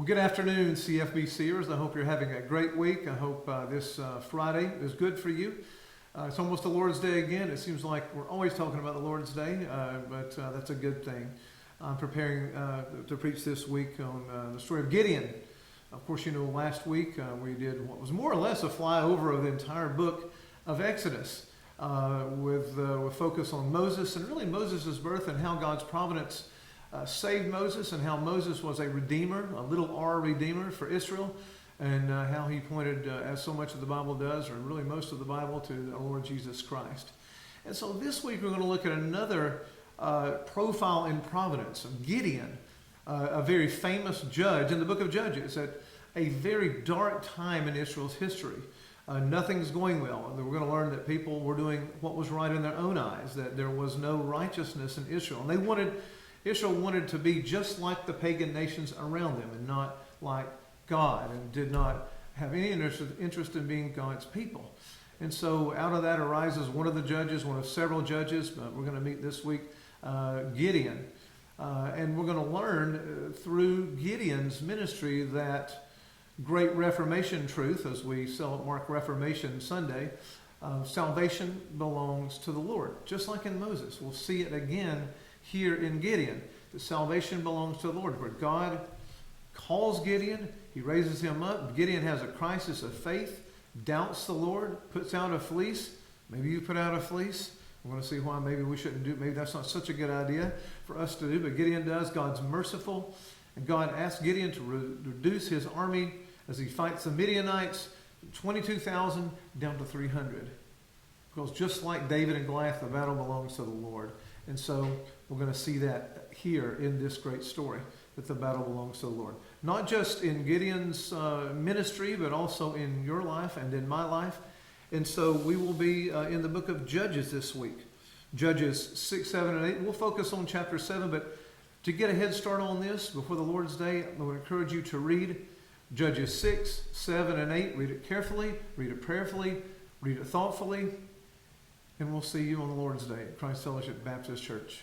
Well, good afternoon, CFBCers. I hope you're having a great week. I hope this Friday is good for you. It's almost the Lord's Day again. It seems like we're always talking about the Lord's Day, but that's a good thing. I'm preparing to preach this week on the story of Gideon. Of course, you know, last week we did what was more or less a flyover of the entire book of Exodus with focus on Moses and really Moses' birth and how God's providence saved Moses and how Moses was a redeemer, a little r redeemer for Israel, and how he pointed, as so much of the Bible does, or really most of the Bible, to the Lord Jesus Christ. And so this week we're going to look at another profile in providence of Gideon, a very famous judge in the book of Judges at a very dark time in Israel's history. Nothing's going well. We're going to learn that people were doing what was right in their own eyes, that there was no righteousness in Israel. And Israel wanted to be just like the pagan nations around them and not like God, and did not have any interest in being God's people. And so out of that arises one of the judges, one of several judges, but we're going to meet this week, Gideon. And we're going to learn through Gideon's ministry that great Reformation truth, as we mark Reformation Sunday. Salvation belongs to the Lord, just like in Moses. We'll see it again here in Gideon. The salvation belongs to the Lord, where God calls Gideon, he raises him up. Gideon has a crisis of faith, doubts the Lord, puts out a fleece. Maybe you put out a fleece. We're going to see why maybe we shouldn't do it. Maybe that's not such a good idea for us to do, but Gideon does. God's merciful, and God asks Gideon to reduce his army as he fights the Midianites, 22,000 down to 300. Because just like David and Goliath, the battle belongs to the Lord. And so we're going to see that here in this great story, that the battle belongs to the Lord. Not just in Gideon's ministry, but also in your life and in my life. And so we will be in the book of Judges this week. Judges 6, 7, and 8. We'll focus on chapter 7, but to get a head start on this before the Lord's Day, I would encourage you to read Judges 6, 7, and 8. Read it carefully, read it prayerfully, read it thoughtfully, and we'll see you on the Lord's Day at Christ Fellowship Baptist Church.